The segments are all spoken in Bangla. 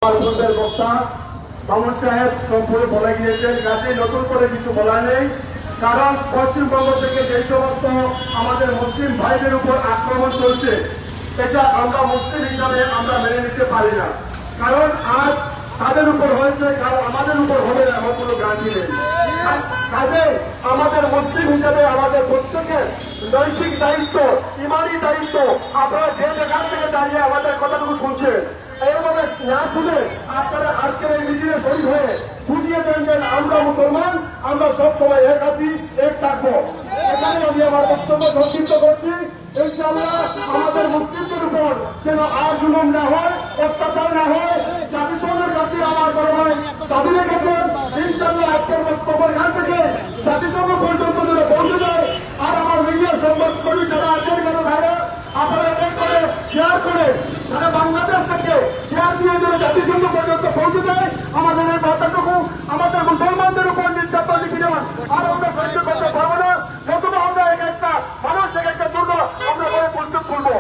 পূর্বের বক্তা মামুন সাহেব সম্পূর্ণ বলে গিয়েছেন, কাজে নতুন করে কিছু বলা নেই। কারণ পশ্চিমবঙ্গ থেকে যে সমস্ত আমাদের মুসলিম ভাইদের উপর আক্রমণ চলছে, এটা আমরা মুসলিম হিসাবে আমরা মেনে নিতে পারি না। কারণ আজ তাদের উপর হয়েছে, কারণ আমাদের উপর হবে না, আমার কোনো গ্যারান্টি নেই। কাজে আমাদের মুসলিম হিসাবে আমাদের প্রত্যেকের নৈতিক দায়িত্ব, ইমানি দায়িত্ব, আপনারা যে জায়গা থেকে দাঁড়িয়ে আমাদের কথাটুকু শুনছেন, এইভাবে না শুনে আপনারা আজকের এই মিছিলে শরীর হয়ে বুঝিয়ে দেন যে আমরা মুসলমান, আমরা সব সময় এক আছি, এক থাকবো। এখানে আমি আমার বক্তব্য সংক্ষিপ্ত করছি। ইনশাআল্লাহ আমাদের মুসলিমদের উপর যেন আর জুলুম না হয়, অত্যাচার না হয়, জাতিসংঘের কাছে আমার বড় ভাই দাবি রেখেছেন। ইনশাআল্লাহ আজকের বক্তব্য এখান থেকে জাতিসংঘ পর্যন্ত যেন পৌঁছে যায়। আর আমার মিডিয়া সংবাদ কর্মী যারা আছেন কেন ভাইরা, আপনারা এক করে শেয়ার করে সারা বাংলাদেশ থেকে শেয়ার দিয়ে যেন জাতিসংঘ পর্যন্ত পৌঁছে যায়। আমাদের এই বার্তাটুকু আমাদের মুসলমানদের উপর নির্যাতন বিধান আর আমরা সহ্য করতে পারবো না। নতুবা আমরা এক একটা মানুষ এক একটা দুর্গ আমরা করে প্রস্তুত করবো।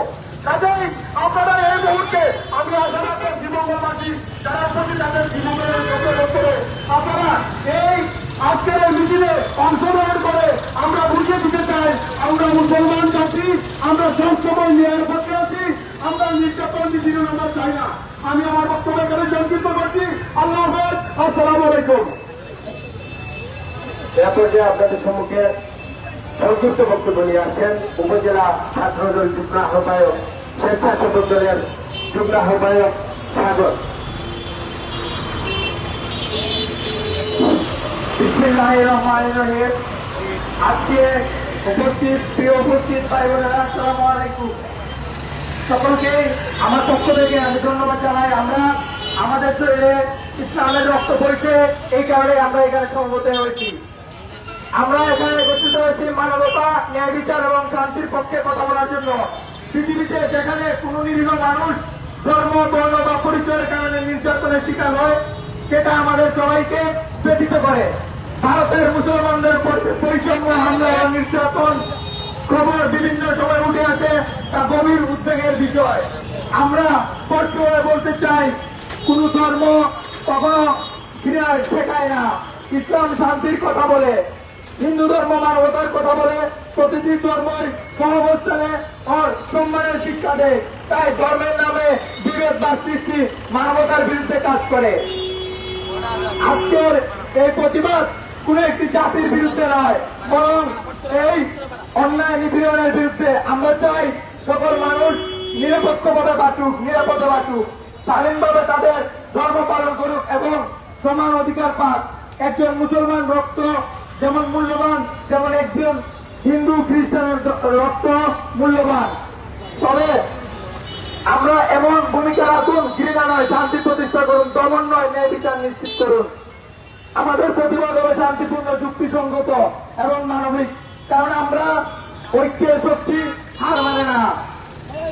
কাজেই আপনারা এই মুহূর্তে আমি আশা রাখবেন জীবনবাসী যারা উপস্থিত আছেন জীবনের আপনারা এই আজকের এই মিছিলে অংশগ্রহণ করে আমরা বুঝিয়ে দিতে চাই, আমরা মুসলমান জাতি, আমরা সবসময় ন্যায়ের পক্ষে আছি, আমরা নির্যাতন নীতি আমরা চাই না। আমি আমার বক্তব্য এখানে সংক্ষিপ্ত করছি। আল্লাহ হাফেজ, আসসালামু আলাইকুম। এরপর যে আপনাদের সম্মুখে সংক্ষিপ্ত বক্তব্য নিয়ে আসছেন উপজেলা ছাত্রদল যুগ্ম আহ্বায়ক, স্বেচ্ছাসেবক দলের যুগ্ম আহ্বায়ক সাগর। বিসমিল্লাহির রহমানির রহিম। আজকে প্রিয় উপস্থিত ভাই বোনেরা, আসসালামু আলাইকুম। সকলকে আমার পক্ষ থেকে আমি ধন্যবাদ জানাই। আমরা আমাদের শরীরে ইসলামের রক্ত বইছে, এই কারণে আমরা এখানে সমবেত হয়েছি। আমরা এখানে একত্রিত হয়েছি মানবতা, ন্যায় বিচার এবং শান্তির পক্ষে কথা বলার জন্য। পৃথিবীতে যেখানে কোন নিরীহ মানুষ ধর্ম, বর্ণ বা পরিচয়ের কারণে নির্যাতনের শিকার হয়, সেটা আমাদের সবাইকে ব্যথিত করে। ভারতের মুসলমানদের বৈষম্য, হামলা এবং নির্যাতন খবর বিভিন্ন সময় উঠে আসে, তা গভীর উদ্বেগের বিষয়। আমরা স্পষ্টভাবে বলতে চাই, কোন ধর্ম কখনো ঘৃণা শেখায় না। ইসলাম শান্তির কথা বলে, হিন্দু ধর্ম মানবতার কথা বলে, প্রতিটি ধর্মের সহাবস্থানে ও সম্মানের শিক্ষা দেয়। তাই ধর্মের নামে বিভেদ বা সৃষ্টি মানবতার বিরুদ্ধে কাজ করে। আজকের এই প্রতিবাদ কোন একটি জাতির বিরুদ্ধে নয়, বরং এই অন্যায় নিপীড়নের বিরুদ্ধে। আমরা চাই সকল মানুষ নিরপেক্ষভাবে বাঁচুক, নিরাপদে বাঁচুক, স্বাধীনভাবে তাদের ধর্ম পালন করুক এবং সমান অধিকার পাক। একজন মুসলমান রক্ত যেমন মূল্যবান, যেমন একজন হিন্দু খ্রিস্টানের রক্ত মূল্যবান। তবে আমরা এমন ভূমিকা রাখুন, ঘৃণা নয়, শান্তি প্রতিষ্ঠা করুন, দমন নয়, ন্যায় বিচার নিশ্চিত করুন। আমাদের প্রতিবাদ হবে শান্তিপূর্ণ, যুক্তিসঙ্গত এবং মানবিক। কারণ আমরা ঐক্যের শক্তি হার মানে না।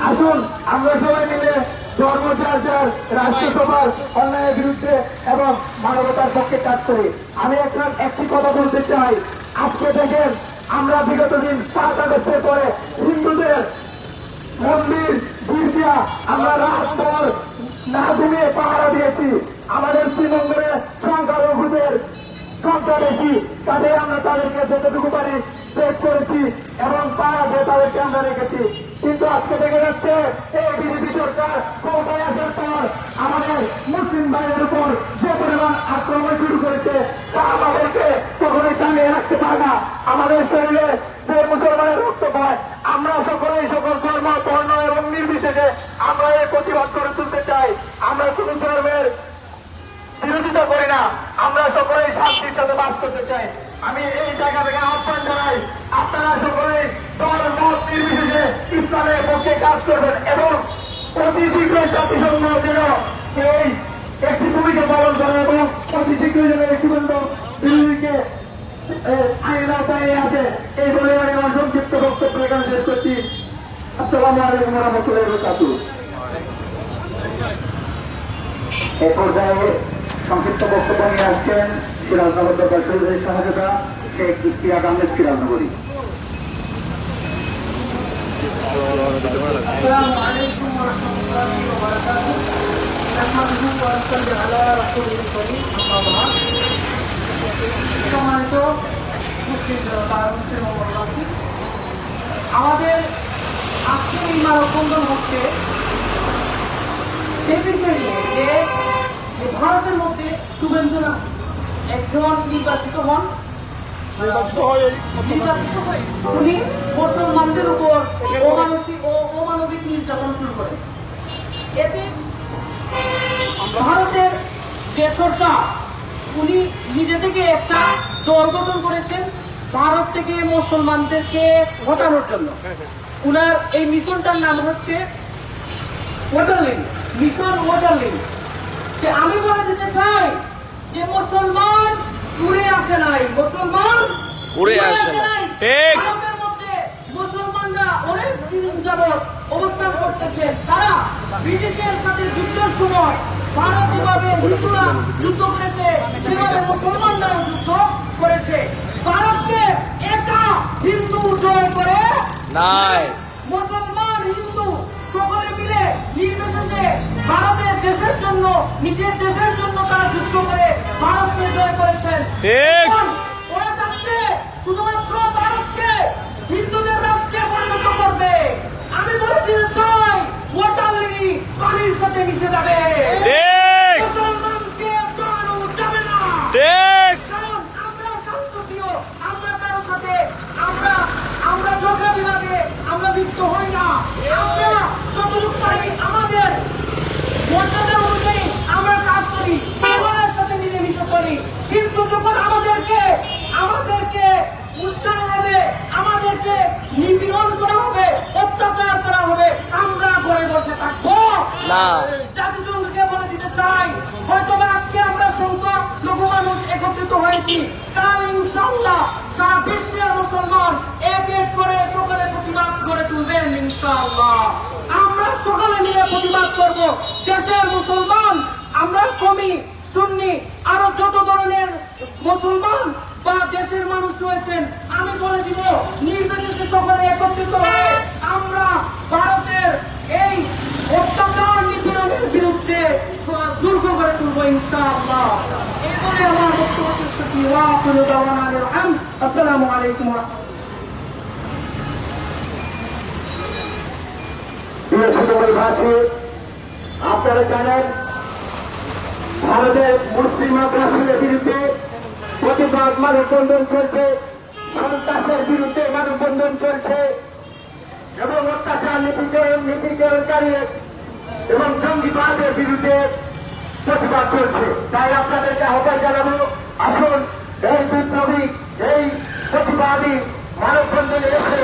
আসুন আমরা সবাই মিলে ধর্ম যার যার রাষ্ট্রসভার অন্যায়ের বিরুদ্ধে এবং মানবতার পক্ষে কাজ করি। আমি একটি কথা বলতে চাই। আজকে দেখেন, আমরা বিগত দিন 7 আগস্টের পরে হিন্দুদের মন্দির, গির্জা আমরা রাত পর না ঘুমিয়ে পাহারা দিয়েছি। আমাদের শ্রীমঙ্গলের সংখ্যালঘুদের সংখ্যা বেশি, তাদের আমরা তাদেরকে যতটুকু পারি চেক করেছি এবং পাহারা দিয়ে তাদেরকে আমরা রেখেছি। কিন্তু আজকে দেখে যাচ্ছে এই বিজেপি সরকার ক্ষমতায় আসার পর আমাদের মুসলিম ভাইদের উপর যে পরিমাণ আক্রমণ শুরু করেছে, তা আমাদেরকে কখনোই থামিয়ে রাখতে পারে না। আমাদের শরীরে যে মুসলমানের রক্ত পায়, আমরা সকলেই সকল ধর্ম, বর্ণ এবং নির্বিশেষে আমরা এই প্রতিবাদ করে তুলতে চাই। আমরা কোন ধর্মের বিরোধিতা করি না, আমরা সকলেই শান্তির সাথে বাস করতে চাই। আমি এই জায়গা থেকে আহ্বান জানাই, আপনারা সকলেই দল মত নির্বিশেষে ইসলামের পক্ষে কাজ করবেন এবং অতি শীঘ্রই জাতিসংঘ যেন এই একটি ভূমিকা পালন করে এবং অতি শীঘ্রই যেন এই সুগন্ধ বিরোধীকে আইন আওতায় আসে। এই বলে আমি আমার সংক্ষিপ্ত বক্তব্য এখানে শেষ করছি। আসসালামু আলাইকুম ওয়া রাহমাতুল্লাহি ওয়া বারাকাতুহু। এ পর্যায়ে সংক্ষিপ্ত বক্তব্য নিয়ে আসছেন সিরাজনগর দরবার শরীফের সহযোগিতা শেখ ইশতিয়াক আহমেদ সিরাজনগরী। আসসালামু আলাইকুম ওয়া রাহমাতুল্লাহি ওয়া বারাকাতুহু। نحمده ونصلي على رسوله الكريم أما بعد সম্মানিত মুসলিম মুসলিম আমাদের আজকের এই মানববন্ধন হচ্ছে সেই বিষয় নিয়ে যে ভারতের মধ্যে শুভেন্দু একজন নির্বাচিত হন, উনি মুসলমানদের উপর অমানবিক নির্যাতন শুরু করেন। এতে ভারতের যে সরকার উনি নিজে থেকে একটা দল গঠন করেছেন ভারত থেকে মুসলমানদেরকে হটানোর জন্য। উনার এই মিশনটার নাম হচ্ছে ওয়াটারলিন, মিশন ওয়াটারলিন। যে আমি বলে দিতে চাই যে মুসলমান উড়ে আসে নাই, মুসলমান উড়ে আসে নাই। ঠিক। ভারতের মধ্যে মুসলমানরা অনেক দিন যাবৎ অবস্থান করতেছে। তারা ব্রিটিশের সাথে যুদ্ধের সময় ভারত যেভাবে হিন্দুরা যুদ্ধ করেছে সেভাবে মুসলমানরাও যুদ্ধ করেছে। ভারতকে একা হিন্দু জয় করে নাই, মুসলমান হিন্দু সকলে মিলে নির্বিশেষে ভারতের দেশের জন্য, নিজের দেশের জন্য তারা যুদ্ধ করে ভারতকে জয় করেছেন। ঠিক। ওরা চাচ্ছে শুধুমাত্র ভারতকে হিন্দুদের রাষ্ট্রে পরিণত করবে। আমি বলতে চাই ওয়াটারলিনি পানির সাথে মিশে যাবে। ঠিক। মুসলমানকে জড়ানো যাবে না। ঠিক। কারণ আমরা শান্তপ্রিয়, আমরা কারোর সাথে আমরা ঝগড়া বিবাদে আমরা লিপ্ত হই না। আমরা যতটুকু পারি আমাদের মর্যাদা অনুযায়ী আমরা কাজ করি, সবার সাথে মিলেমিশে চলি। কিন্তু যখন আমাদেরকে উস্কানো হবে, আমাদেরকে নিপীড়ন করা হবে, অত্যাচার করা হবে, আমরা ঘরে বসে থাকবো না। জাতিসংঘকে বলে দিতে চাই, হয়তো আজকে আমরা সংখ্যক লঘু মানুষ একত্রিত হয়েছি, কাল ইনশাআল্লাহ সারা বিশ্বের মুসলমান এক এক করে সকালে প্রতিবাদ করে তুলবেন ইনশাআল্লাহ। আমরা সকালে মিলে প্রতিবাদ করব। দেশের মুসলমান, আমরা কমি সুন্নি আরো যত ধরনের মুসলমান বা দেশের মানুষ রয়েছেন, আমি বলে দিব নির্বিশেষে সকলে একত্রিত হয়ে আমরা ভারতের এই অত্যাচার নিপীড়নের বিরুদ্ধে দুর্গ করে তুলবো ইনশাআল্লাহ। এরপরে আমার বক্তব্য শেষ করছি। ওয়াকুলু দাওয়ানা আসসালামু আলাইকুম ওয়া ভাষী, আপনারা জানেন ভারতের মুসলিম আগ্রাসনের বিরুদ্ধে প্রতিবাদ মানববন্ধন চলছে, সন্ত্রাসের বিরুদ্ধে মানববন্ধন চলছে এবং অত্যাচার নীতিচরণকারী এবং জঙ্গিবাদের বিরুদ্ধে প্রতিবাদ চলছে। তাই আপনাদেরকে আহ্বান জানাবো, আসুন এই বিপ্লবী, এই প্রতিবাদী মানববন্ধনে এসে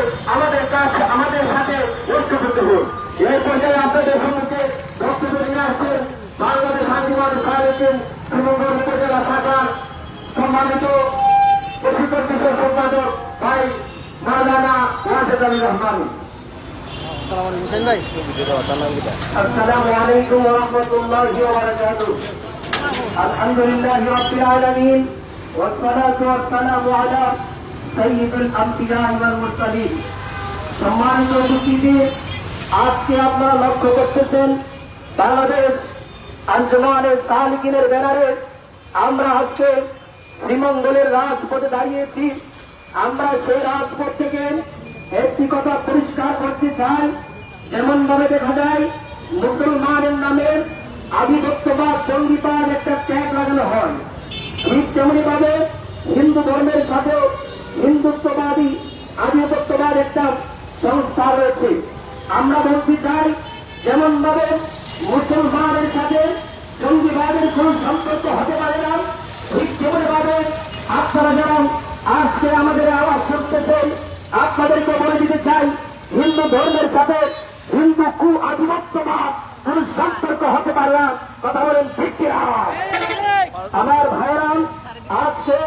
আমাদের সাথে ঐক্যবদ্ধ হন। এই পর্যায়ে আপনাদের সম্মুখে বক্তব্য নিয়ে আসছেন বাংলাদেশ হাজিবাদ সাহেবেন শ্রীমঙ্গল উপজেলা শাখার সম্মানিত প্রশিক্ষণ বিষয় সম্পাদক ভাই মাওলানা ওয়াজেদ আলী রহমান। আসসালামু আলাইকুম ওয়া রাহমাতুল্লাহি ওয়া বারাকাতুহু। আলহামদুলিল্লাহি রাব্বিল আলামিন ওয়াস সালাতু ওয়াস সালামু আলা সাইয়্যিদুল আমবিয়া ওয়াল মুরসালিন। সম্মানিত উপস্থিতি, আজকে আপনারা লক্ষ্য করতেছেন বাংলাদেশ আঞ্জুমানে সালিকিনের ব্যানারে আমরা আজকে শ্রীমঙ্গলের রাজপথে দাঁড়িয়েছি। আমরা সেই রাজপথ থেকে একটি কথা পরিষ্কার করতে চাই, যেমন ভাবে দেখা যায় মুসলমানের নামে আধিপত্যবাদ, জঙ্গিবাদ একটা ট্যাগ লাগানো হয়, ঠিক তেমনি ভাবে হিন্দু ধর্মের সাথে হিন্দুত্ববাদী আধিপত্যবাদ একটা সংস্থা রয়েছে। আমরা বলতে চাই যেমন ভাবে মুসলমানের সাথে জঙ্গিবাদের কোন সম্পর্ক হতে পারে না, ঠিক তেমনি ভাবে আপনারা যেমন আজকে আমাদের আওয়াজ শুনতেছেন, আপনাদেরকে বলে দিতে চাই হিন্দু ধর্মের সাথে হিন্দু আধিপত্যবাদ কোন সম্পর্ক হতে পারে না। কথা বলেন ঠিক কিনা? আমার ভাইরাম,